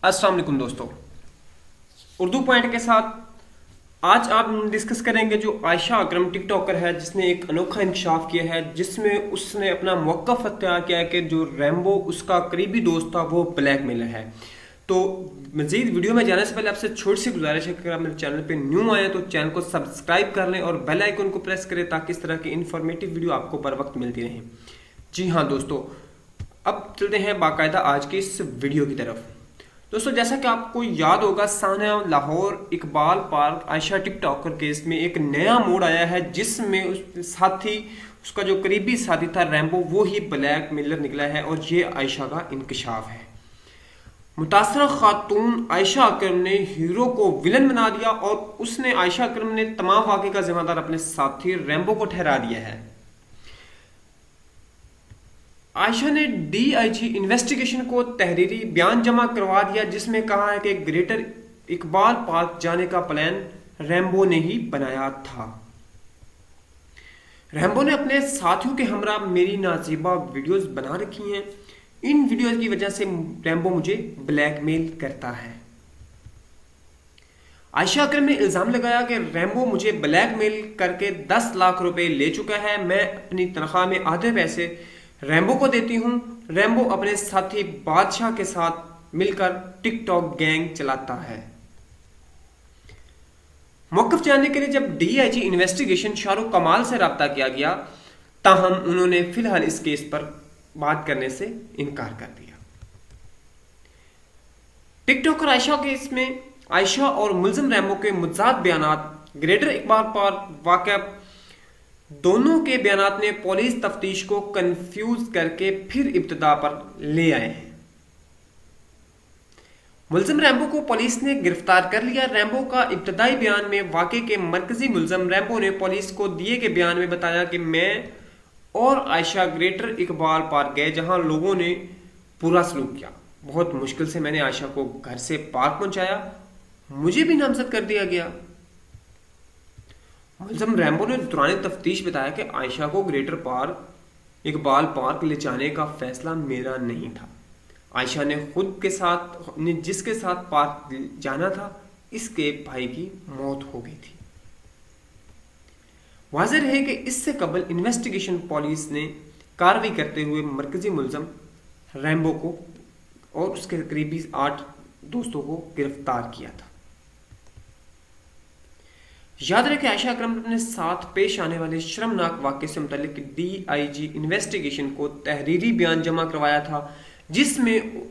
अस्सलाम वालेकुम दोस्तों, उर्दू पॉइंट के साथ आज आप डिस्कस करेंगे जो आयशा अकरम टिकटॉकर है जिसने एक अनोखा इंकशाफ किया है जिसमें उसने अपना मौक़िफ़ अख्तियार किया है कि जो रैम्बो उसका करीबी दोस्त था वो ब्लैकमेलर है। तो मज़ीद वीडियो में जाने से पहले आपसे छोटी सी गुजारिश है कि अगर आप मेरे चैनल पे न्यू आए तो चैनल को सब्सक्राइब कर लें और बेल आइकन को प्रेस करें ताकि इस तरह की इन्फॉर्मेटिव वीडियो आपको बर वक्त मिलती रहे। जी हाँ दोस्तों, अब चलते हैं बाकायदा आज की इस वीडियो की तरफ। दोस्तों, जैसा कि आपको याद होगा, Sania Lahore Iqbal park Ayesha TikToker case में एक नया मोड़ आया है जिसमें उस साथी उसका जो करीबी साथी था रैम्बो वो ही ब्लैकमेलर निकला है और ये आयशा का इंकशाफ है। मुतासरा खातून आयशा अकरम ने हीरो को विलन बना दिया और उसने आयशा अकरम ने तमाम वाक़े का जिम्मेदार अपने साथी रैम्बो को ठहरा दिया है। आयशा ने डीआईजी इन्वेस्टिगेशन को तहरीरी बयान जमा करवा दिया जिसमें कहा है कि ग्रेटर इकबाल पार्क जाने का प्लान रैम्बो ने ही बनाया था। रैम्बो ने अपने साथियों के हमरा मेरी नाजीबा वीडियोस बना रखी हैं। इन वीडियोस की वजह से रैम्बो मुझे ब्लैकमेल करता है। आयशा अकरम ने इल्जाम लगाया कि रैम्बो मुझे ब्लैकमेल करके 10 लाख रुपए ले चुका है। मैं अपनी तनख्वाह में आधे पैसे रैम्बो को देती हूं। रैम्बो अपने साथी बादशाह के साथ मिलकर टिकटॉक गैंग चलाता है। मौक़िफ़ जानने के लिए जब डीआईजी इन्वेस्टिगेशन शाहरुख कमाल से रब्ता किया गया, ताहम उन्होंने फिलहाल इस केस पर बात करने से इनकार कर दिया। टिकटॉकर आयशा केस में आयशा और मुलजिम रैम्बो के मुतज़ाद बयानात ग्रेटर इकबाल पार्क वाक़या दोनों के बयानात ने पुलिस तफ्तीश को कंफ्यूज करके फिर इब्तिदा पर ले आए हैं। मुलजिम रैम्बो को पुलिस ने गिरफ्तार कर लिया। रैम्बो का इब्तदाई बयान में वाक़े के मरकजी मुलजिम रैम्बो ने पुलिस को दिए के बयान में बताया कि मैं और आयशा ग्रेटर इकबाल पार्क गए जहां लोगों ने बुरा सलूक किया। बहुत मुश्किल से मैंने आयशा को घर से पार्क पहुंचाया, मुझे भी नामजद कर दिया गया। मुलजिम रैम्बो ने दौरान तफ्तीश बताया कि आयशा को ग्रेटर पार्क इकबाल पार्क ले जाने का फैसला मेरा नहीं था। आयशा ने खुद के साथ जिसके साथ पार्क जाना था इसके भाई की मौत हो गई थी। वाज़ेह रहे कि इससे कबल इन्वेस्टिगेशन पुलिस ने कार्रवाई करते हुए मरकजी मुलजिम रैम्बो को और उसके करीबी 8 दोस्तों को गिरफ्तार किया था। याद रहे कि आयशा अकरम ने अपने साथ पेश आने वाले शर्मनाक वाक़े से मुतालिक डीआईजी इन्वेस्टिगेशन को तहरीरी बयान जमा करवाया था जिसमें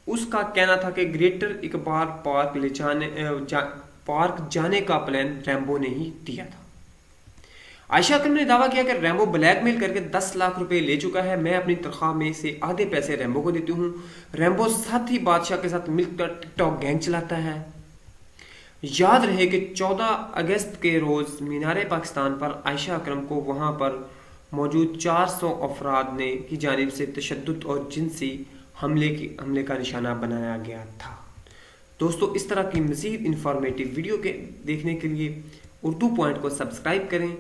उसका कहना था कि ग्रेटर इकबाल पार्क जाने का प्लान रैम्बो ने ही दिया था। आयशा अकरम ने दावा किया कि रैम्बो ब्लैकमेल करके 10 लाख रुपए ले चुका है। मैं अपनी तनख्वाह में से आधे पैसे रैम्बो को देती हूँ। रैम्बो साथी बादशाह के साथ मिलकर टिकटॉक गैंग चलाता है। याद रहे कि 14 अगस्त के रोज़ मीनार पाकिस्तान पर आयशा अकरम को वहाँ पर मौजूद 400 अफराद ने की जानिब से तशद्दुद और जिनसी हमले का निशाना बनाया गया था। दोस्तों, इस तरह की मज़ीद इंफॉर्मेटिव वीडियो के देखने के लिए उर्दू पॉइंट को सब्सक्राइब करें।